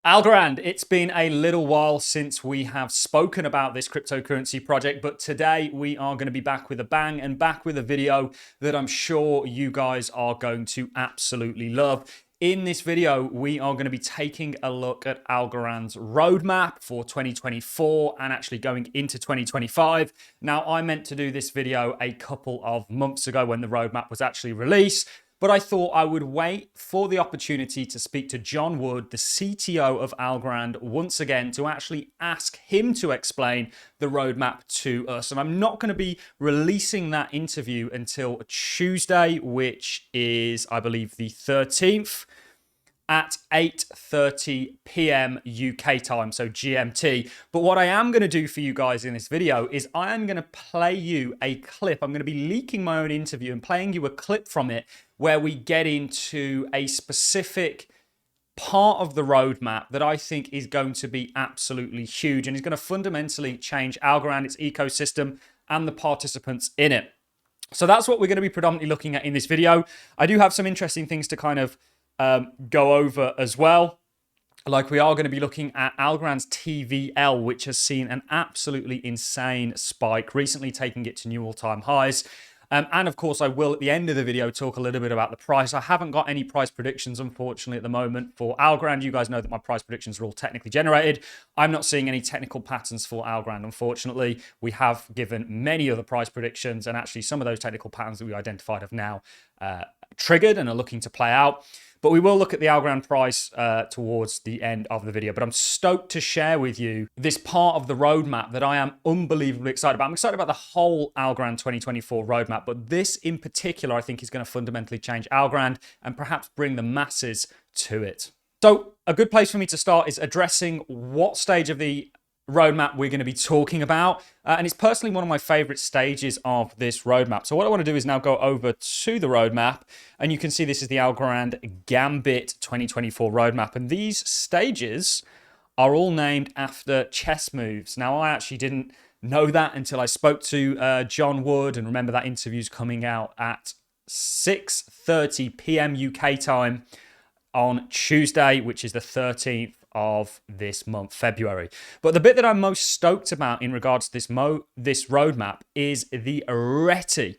Algorand, it's been a little while since we have spoken about this cryptocurrency project, but today we are going to be back with a bang and back with a video that I'm sure you guys are going to absolutely love. In this video, we are going to be taking a look at Algorand's roadmap for 2024 and actually going into 2025. Now, I meant to do this video a couple of months ago when the roadmap was actually released, but I thought I would wait for the opportunity to speak to John Wood, the CTO of Algorand, once again to actually ask him to explain the roadmap to us. And I'm not going to be releasing that interview until Tuesday, which is, I believe, the 13th at 8:30 p.m. UK time, so GMT. But what I am going to do for you guys in this video is I am going to play you a clip. I'm going to be leaking my own interview and playing you a clip from it where we get into a specific part of the roadmap that I think is going to be absolutely huge and is going to fundamentally change Algorand, its ecosystem, and the participants in it. So that's what we're going to be predominantly looking at in this video. I do have some interesting things to kind of go over as well. Like we are going to be looking at Algorand's TVL, which has seen an absolutely insane spike, recently taking it to new all-time highs. And of course, I will at the end of the video talk a little bit about the price. I haven't got any price predictions, unfortunately, at the moment for Algorand. You guys know that my price predictions are all technically generated. I'm not seeing any technical patterns for Algorand, unfortunately. We have given many other price predictions, and actually some of those technical patterns that we identified have now triggered and are looking to play out. But we will look at the Algorand price towards the end of the video. But I'm stoked to share with you this part of the roadmap that I am unbelievably excited about. I'm excited about the whole Algorand 2024 roadmap, but this in particular, I think, is going to fundamentally change Algorand and perhaps bring the masses to it. So a good place for me to start is addressing what stage of the roadmap we're going to be talking about. And it's personally one of my favorite stages of this roadmap. So what I want to do is now go over to the roadmap, and you can see this is the Algorand Gambit 2024 roadmap. And these stages are all named after chess moves. Now, I actually didn't know that until I spoke to John Wood, and remember that interview's coming out at 6:30 p.m. UK time on Tuesday, which is the 13th of this month, February. But the bit that I'm most stoked about in regards to this roadmap is the RETI,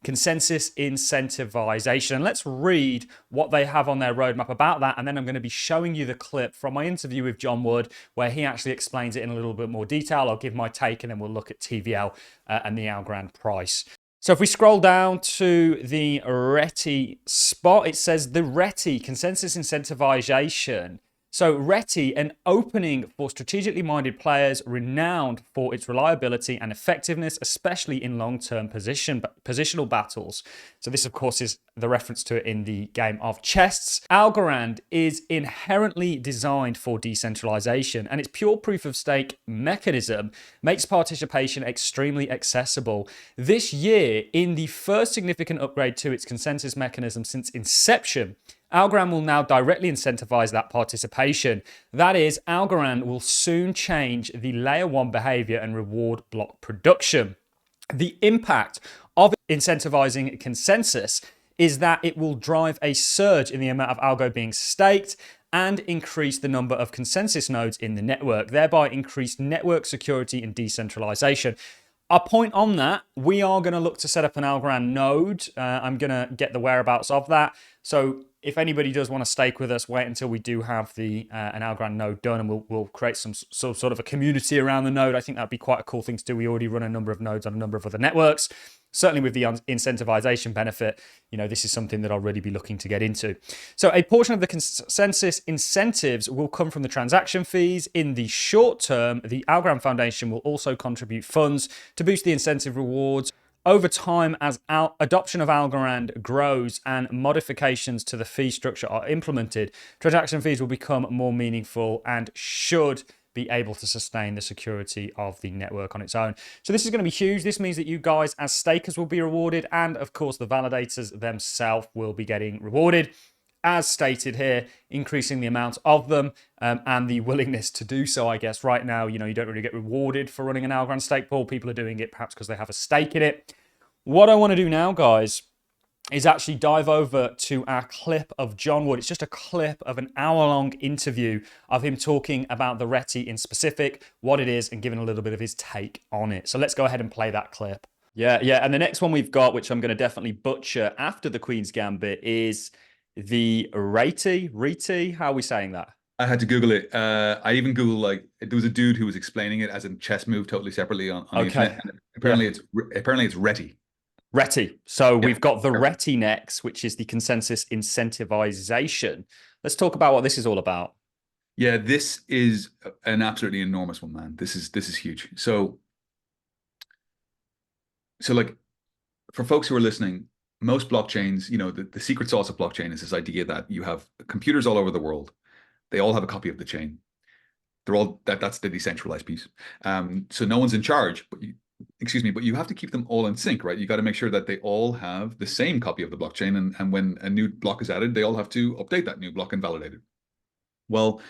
consensus incentivization. And let's read what they have on their roadmap about that. And then I'm going to be showing you the clip from my interview with John Wood, where he actually explains it in a little bit more detail. I'll give my take, and then we'll look at TVL and the Algorand price. So if we scroll down to the RETI spot, it says the RETI, consensus incentivization. So RETI, an opening for strategically minded players renowned for its reliability and effectiveness, especially in long-term positional battles. So this, of course, is the reference to it in the game of chess. Algorand is inherently designed for decentralization, and its pure proof of stake mechanism makes participation extremely accessible. This year, in the first significant upgrade to its consensus mechanism since inception, Algorand will now directly incentivize that participation. That is, Algorand will soon change the layer 1 behavior and reward block production. The impact of incentivizing consensus is that it will drive a surge in the amount of algo being staked and increase the number of consensus nodes in the network, thereby increase network security and decentralization. Our point on that, we are going to look to set up an Algorand node. I'm going to get the whereabouts of that. So if anybody does want to stake with us, wait until we do have an Algorand node done, and we'll create some sort of a community around the node. I think that'd be quite a cool thing to do. We already run a number of nodes on a number of other networks. Certainly with the incentivization benefit, this is something that I'll really be looking to get into. So a portion of the consensus incentives will come from the transaction fees. In the short term, the Algorand Foundation will also contribute funds to boost the incentive rewards. Over time, as adoption of Algorand grows and modifications to the fee structure are implemented, transaction fees will become more meaningful and should be able to sustain the security of the network on its own. So this is going to be huge. This means that you guys as stakers will be rewarded, and of course the validators themselves will be getting rewarded. As stated here, increasing the amount of them and the willingness to do so, I guess. Right now, you don't really get rewarded for running an Algorand stake pool. People are doing it perhaps because they have a stake in it. What I want to do now, guys, is actually dive over to our clip of John Wood. It's just a clip of an hour-long interview of him talking about the RETI in specific, what it is, and giving a little bit of his take on it. So let's go ahead and play that clip. Yeah. And the next one we've got, which I'm going to definitely butcher after the Queen's Gambit, is the RETI. How are we saying that? I had to Google it. I even Googled, like, there was a dude who was explaining it as a chess move totally separately on the Okay. internet. And Yeah. apparently it's RETI. RETI. So Yeah. we've got the RETI next, which is the consensus incentivization. Let's talk about what this is all about. Yeah, this is an absolutely enormous one, man. This is huge. So like, for folks who are listening, most blockchains, the secret sauce of blockchain is this idea that you have computers all over the world. They all have a copy of the chain. They're all that's the decentralized piece. So no one's in charge, but you have to keep them all in sync, right? You got to make sure that they all have the same copy of the blockchain, and when a new block is added, they all have to update that new block and validate it. Well,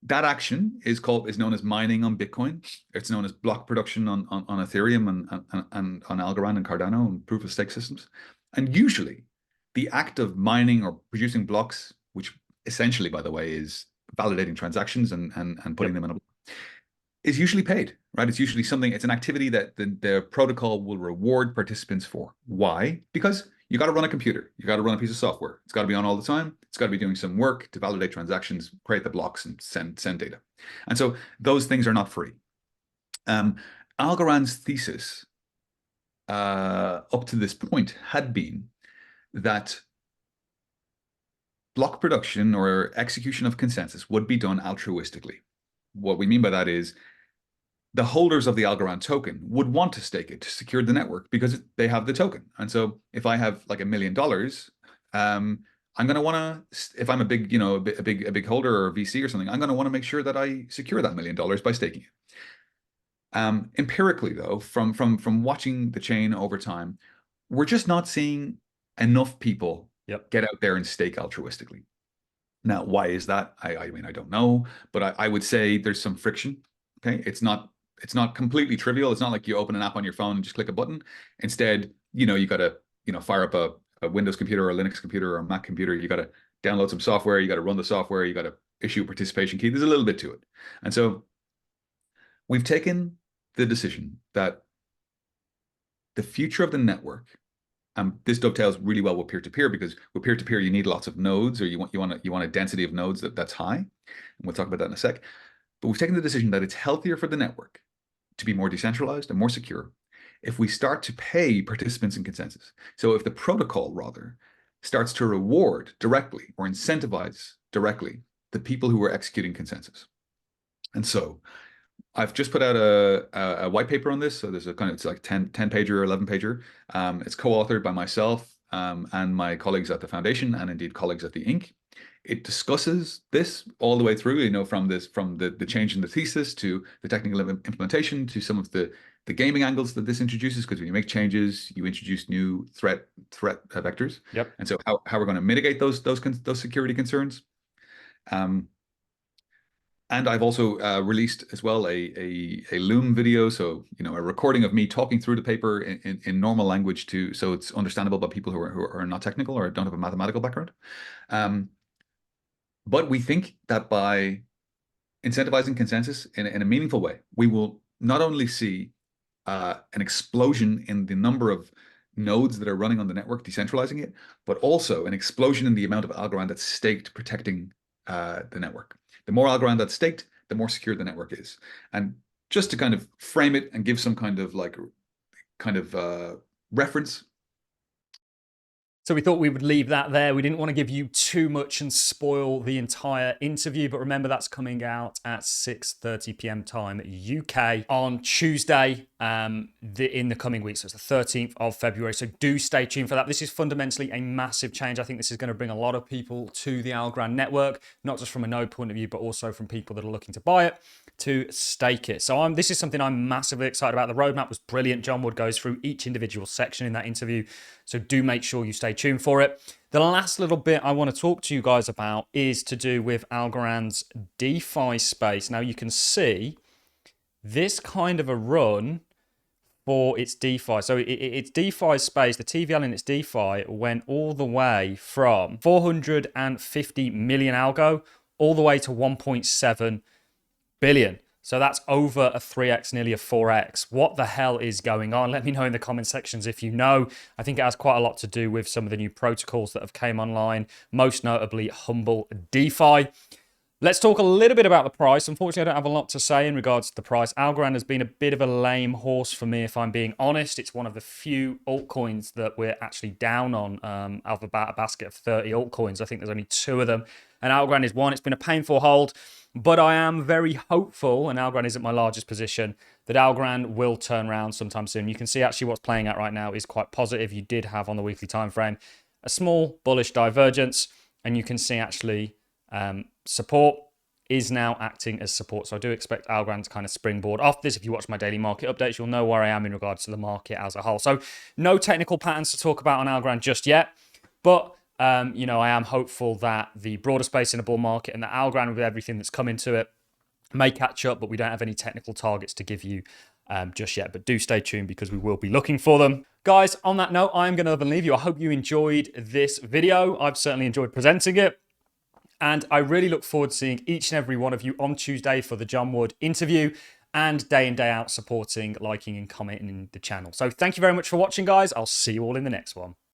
that action is known as mining on Bitcoin. It's known as block production on Ethereum and on Algorand and Cardano and proof of stake systems. And usually, the act of mining or producing blocks, which essentially, by the way, is validating transactions and putting them in a, is usually paid, right? It's usually something. It's an activity that the protocol will reward participants for. Why? Because you got to run a computer. You got to run a piece of software. It's got to be on all the time. It's got to be doing some work to validate transactions, create the blocks, and send data. And so those things are not free. Algorand's thesis up to this point had been that block production or execution of consensus would be done altruistically. What we mean by that is the holders of the Algorand token would want to stake it to secure the network because they have the token. And so if I have like $1 million, I'm going to want to, if I'm a big, a big holder or a VC or something, I'm going to want to make sure that I secure that $1 million by staking it. Empirically, though, from watching the chain over time, we're just not seeing enough people get out there and stake altruistically. Now, why is that? I mean, I don't know, but I would say there's some friction. Okay, it's not completely trivial. It's not like you open an app on your phone and just click a button. Instead, you got to fire up a Windows computer or a Linux computer or a Mac computer. You got to download some software. You got to run the software. You got to issue a participation key. There's a little bit to it, and so we've taken the decision that the future of the network. This dovetails really well with peer-to-peer, because with peer-to-peer you need lots of nodes, or you want a density of nodes that's high, and we'll talk about that in a sec. But we've taken the decision that it's healthier for the network to be more decentralized and more secure if we start to pay participants in consensus. So if the protocol rather starts to reward directly or incentivize directly the people who are executing consensus. And so I've just put out a white paper on this. So there's it's like 10 pager or 11 pager. It's co-authored by myself and my colleagues at the foundation, and indeed colleagues at the Inc. It discusses this all the way through, from the change in the thesis to the technical implementation to some of the gaming angles that this introduces, because when you make changes, you introduce new threat vectors. Yep. And so how we're going to mitigate those security concerns. And I've also released as well a Loom video, so a recording of me talking through the paper in normal language, so it's understandable by people who are not technical or don't have a mathematical background. But we think that by incentivizing consensus in a meaningful way, we will not only see an explosion in the number of nodes that are running on the network, decentralizing it, but also an explosion in the amount of Algorand that's staked protecting the network. The more Algorand that's staked, the more secure the network is. And just to kind of frame it and give some kind of reference. So we thought we would leave that there. We didn't want to give you too much and spoil the entire interview, but remember that's coming out at 6:30 p.m. time UK on Tuesday in the coming weeks. So it's the 13th of February. So do stay tuned for that. This is fundamentally a massive change. I think this is going to bring a lot of people to the Algorand network, not just from a node point of view, but also from people that are looking to buy it, to stake it. So this is something I'm massively excited about. The roadmap was brilliant. John Wood goes through each individual section in that interview. So do make sure you stay tuned for it. The last little bit I want to talk to you guys about is to do with Algorand's DeFi space. Now you can see this kind of a run for its DeFi. So its DeFi space, the TVL in its DeFi went all the way from 450 million algo all the way to 1.7 billion. So that's over a 3x, nearly a 4x. What the hell is going on? Let me know in the comment sections if you know. I think it has quite a lot to do with some of the new protocols that have came online, most notably Humble DeFi. Let's talk a little bit about the price. Unfortunately, I don't have a lot to say in regards to the price. Algorand has been a bit of a lame horse for me, if I'm being honest. It's one of the few altcoins that we're actually down on out of about a basket of 30 altcoins. I think there's only 2 of them, and Algorand is one. It's been a painful hold, but I am very hopeful, and Algorand isn't my largest position, that Algorand will turn around sometime soon. You can see actually what's playing out right now is quite positive. You did have on the weekly time frame a small bullish divergence, and you can see actually support is now acting as support. So I do expect Algorand to kind of springboard off this. If you watch my daily market updates, you'll know where I am in regards to the market as a whole. So no technical patterns to talk about on Algorand just yet, but you know, I am hopeful that the broader space in a bull market and the Algorand with everything that's come into it may catch up, but we don't have any technical targets to give you just yet. But do stay tuned because we will be looking for them. Guys, on that note, I'm going to leave you. I hope you enjoyed this video. I've certainly enjoyed presenting it. And I really look forward to seeing each and every one of you on Tuesday for the John Wood interview and day in, day out supporting, liking and commenting the channel. So thank you very much for watching, guys. I'll see you all in the next one.